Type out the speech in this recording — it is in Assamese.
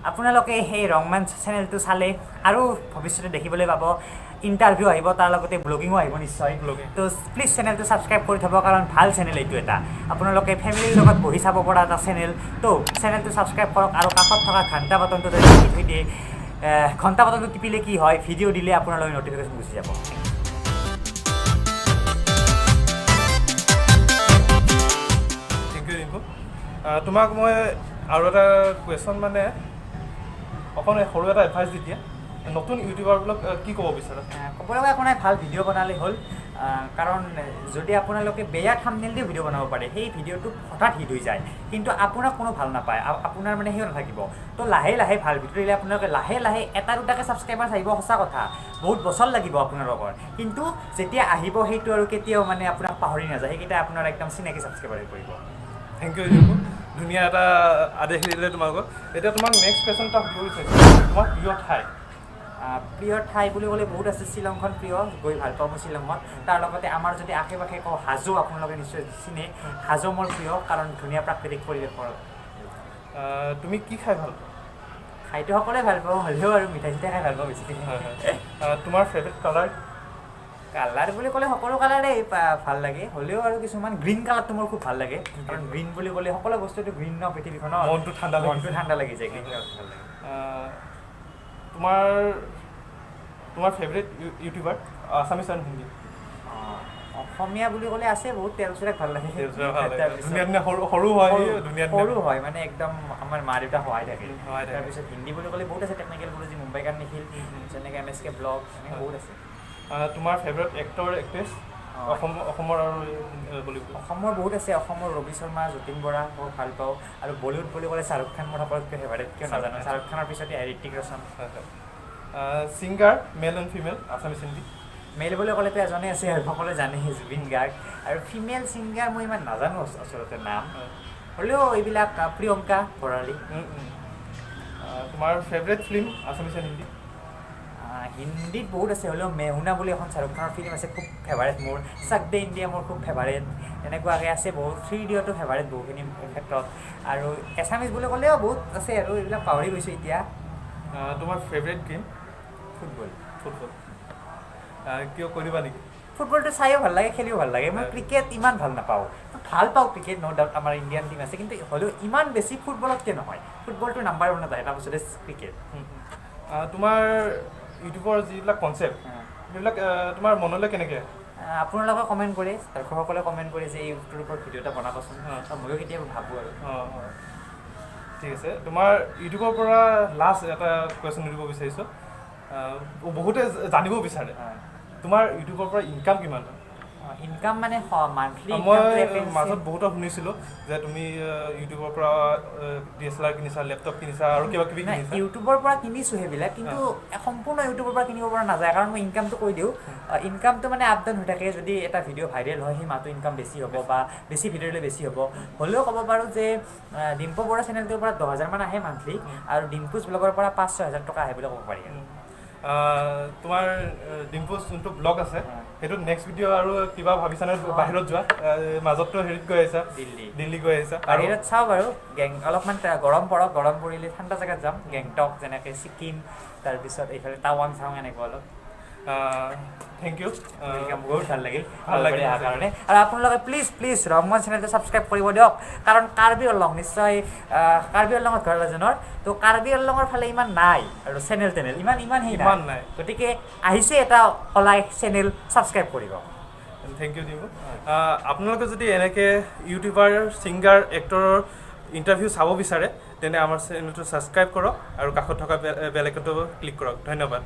আপোনালোকে সেই ৰংমান চেনেলটো চালে আৰু ভৱিষ্যতে দেখিবলৈ পাব ইণ্টাৰভিউ আহিব তাৰ লগতে ব্লগিঙো আহিব নিশ্চয় তো প্লিজ চেনেলটো ছাবস্ক্ৰাইব কৰি থ'ব কাৰণ ভাল চেনেল এইটো এটা আপোনালোকে ফেমিলিৰ লগত বহি চাব পৰা এটা চেনেল তো চেনেলটো ছাবস্ক্ৰাইব কৰক আৰু কাষত থকা ঘণ্টা বাটনটো যদি টিপি থৈ দিয়ে ঘণ্টা বাটনটো টিপিলে কি হয় ভিডিঅ' দিলে আপোনালোকে নটিফিকেশ্যন গুচি যাব থেংক ইউ ৰিংকু তোমাক মই আৰু এটা কুৱেশ্যন মানে অকণ সৰু এটা এডভাইচ দি দিয়া নতুন ইউটিউবাৰবিলাক কি ক'ব বিচাৰা ক'ব লগা একো নাই ভাল ভিডিঅ' বনালে হ'ল কাৰণ যদি আপোনালোকে বেয়া থাম্বনেইল দি ভিডিঅ' বনাব পাৰে সেই ভিডিঅ'টো হঠাৎ হিট হৈ যায় কিন্তু আপোনাক কোনো ভাল নাপায় আপোনাৰ মানে সেও নাথাকিব তো লাহে লাহে ভাল ভিডিঅ' দিলে আপোনালোকে লাহে লাহে এটা দুটাকৈ ছাবস্ক্ৰাইবাৰ আহিব সঁচা কথা বহুত বছৰ লাগিব আপোনালোকৰ কিন্তু যেতিয়া আহিব সেইটো আৰু কেতিয়াও মানে আপোনাক পাহৰি নাযায় সেইকেইটা আপোনাৰ একদম চিনাকি ছাবস্ক্ৰাইবাৰ হৈ পৰিব থেংক ইউ ৰিংকু ধুনীয়া এটা আদেশ দিলে তোমালোকক এতিয়া তোমাক নেক্সট কুৱেশ্যন এটা সুধিব বিচাৰিছোঁ তোমাৰ প্ৰিয় ঠাই প্ৰিয় ঠাই বুলি ক'লে বহুত আছে শ্বিলংখন প্ৰিয় গৈ ভাল পাওঁ মই শ্বিলঙত তাৰ লগতে আমাৰ যদি আশে পাশে কওঁ হাজো আপোনালোকে নিশ্চয় চিনে হাজো মোৰ প্ৰিয় কাৰণ ধুনীয়া প্ৰাকৃতিক পৰিৱেশৰ তুমি কি খাই ভাল পোৱা খাইটো সকলোৱে ভাল পাওঁ হ'লেও আৰু মিঠাই চিঠাই খাই ভাল পাওঁ বেছিকৈ তোমাৰ ফেভৰেট কালাৰ কালাৰ বুলি ক'লে সকলো কালাৰেই ভাল লাগে হ'লেও আৰু কিছুমান গ্ৰীণ কালাৰটো মোৰ খুব ভাল লাগে কাৰণ গ্ৰীণ বুলি ক'লে সকলো বস্তুটো গ্ৰীণ ন পৃথিৱীখনৰ মনটো ঠাণ্ডা লাগি যায় গ্ৰীণ কালাৰ ভাল লাগে তোমাৰ favourite youtuber Assamese and Hindi Asomiya বুলি ক'লে আছে বহুত তেলচুৰাক ভাল লাগে ধুনীয়া ধুনীয়া সৰু হয় ধুনীয়া সৰু হয় মানে একদম আমাৰ মা দেউতা সহায় থাকে তাৰপিছত হিন্দী বুলি ক'লে বহুত আছে টেকনিকেল গুৰুজী মুম্বাই গান নিখিল যেনেকৈ MSK ব্লগ এনেকৈ বহুত আছে তোমাৰ ফেভৰেট এক্টৰ এক্ট্ৰেছ অসমৰ আৰু বলীউড অসমৰ বহুত আছে অসমৰ ৰবি শৰ্মা যতীন বৰা মই ভাল পাওঁ আৰু বলীউড বুলি ক'লে শ্বাহৰুখ খান মোৰ সকলোতকৈ ফেভাৰেট কিয় নাজানো শ্বাহৰুখ খানৰ পিছতে Hrithik Roshan singer male and female Assamese Hindi male বুলি ক'লেতো এজনেই আছে আৰু সকলোৱে জানে জুবিন গাৰ্গ আৰু ফিমেল ছিংগাৰ মই ইমান নাজানো আচলতে নাম হ'লেও এইবিলাক প্ৰিয়ংকা ভৰালী তোমাৰ favourite film Assamese and Hindi হিন্দীত বহুত আছে হ'লেও মেহুনা বুলি এখন শ্বাহৰুখ খানৰ ফিল্ম আছে খুব ফেভাৰেট মোৰ চাক দে ইণ্ডিয়া মোৰ খুব ফেভাৰেট এনেকুৱাকৈ আছে বহুত 3Idiotটো ফেভাৰেট বহুখিনি ক্ষেত্ৰত আৰু এছামিজ বুলি ক'লেও বহুত আছে আৰু এইবিলাক পাহৰি গৈছোঁ এতিয়া তোমাৰ ফেভৰেট গেম ফুটবল কিয় কৰিবা নেকি ফুটবলটো চাইও ভাল লাগে খেলিও ভাল লাগে মই ক্ৰিকেট ইমান ভাল নাপাওঁ ভাল পাওঁ ক্ৰিকেট ন' ডাউট আমাৰ ইণ্ডিয়ান টীম আছে কিন্তু হ'লেও ইমান বেছি ফুটবলতকৈ নহয় ফুটবলটো নাম্বাৰ 1 নাযায় তাৰপিছতে ক্ৰিকেট তোমাৰ ইউটিউবৰ যিবিলাক কনচেপ্ট সেইবিলাক তোমাৰ মনলৈ কেনেকৈ আপোনালোকে কমেণ্ট কৰি দৰ্শকসকলে কমেণ্ট কৰি যে ইউটিউবৰ ওপৰত ভিডিঅ' এটা বনাবচোন ময়ো কেতিয়াবা ভাবোঁ আৰু ঠিক আছে তোমাৰ ইউটিউবৰ পৰা লাষ্ট এটা কুৱেশ্যন সুধিব বিচাৰিছোঁ বহুতে জানিব বিচাৰে তোমাৰ ইউটিউবৰ পৰা ইনকাম কিমান ইনকাম মানে মান্থলি মই মাজত বহুতো শুনিছিলোঁ যে তুমি ইউটিউবৰ পৰা DSLR কিনিছা লেপটপ কিনিছা আৰু কিবা কিবি কিনিছা ইউটিউবৰ পৰা কিনিছোঁ সেইবিলাক কিন্তু সম্পূৰ্ণ ইউটিউবৰ পৰা কিনিব পৰা নাযায় কাৰণ মই ইনকামটো কৈ দিওঁ ইনকামটো মানে আপ ডাউন হৈ থাকে যদি এটা ভিডিঅ' ভাইৰেল হয় সেই মাহটো ইনকাম বেছি হ'ব বা বেছি ভিডিঅ' দিলে বেছি হ'ব হ'লেও ক'ব পাৰোঁ যে ডিম্পু বৰা চেনেলটোৰ পৰা 10,000 মান আহে মান্থলি আৰু ডিম্পুজ ব্লগৰ পৰা 5-6 হাজাৰ টকা আহে বুলি ক'ব পাৰি তোমাৰ ডিম্পুজ যোনটো ব্লগ আছে সেইটো নেক্সট ভিডিঅ' আৰু কিবা ভাবিছানে বাহিৰত যোৱা মাজততো হেৰিত গৈ আহিছা দিল্লী গৈ আহিছা বাহিৰত চাওঁ বাৰু অলপমান গৰম পৰিলে ঠাণ্ডা জেগাত যাম গেংটক যেনেকৈ ছিকিম তাৰপিছত এইফালে টাৱাং চাওঁ এনেকুৱা অলপ থেংক ইউ বহুত ভাল লাগিল কাৰণে আৰু আপোনালোকে প্লিজ ৰংমন চেনেলটো ছাবস্ক্ৰাইব কৰিব দিয়ক কাৰণ কাৰ্বি আংলং নিশ্চয় কাৰ্বি আংলঙত ঘৰ এজনৰ তো কাৰ্বি আংলঙৰ ফালে ইমান নাই আৰু চেনেল ইমান নাই গতিকে আহিছে এটা কলাই চেনেল ছাবস্ক্ৰাইব কৰিব থেংক ইউ ডিম্পু আপোনালোকে যদি এনেকৈ ইউটিউবাৰ ছিংগাৰ এক্টৰৰ ইণ্টাৰভিউ চাব বিচাৰে তেনে আমাৰ চেনেলটো ছাবস্ক্ৰাইব কৰক আৰু কাষত থকা বেল আইকনটো ক্লিক কৰক ধন্যবাদ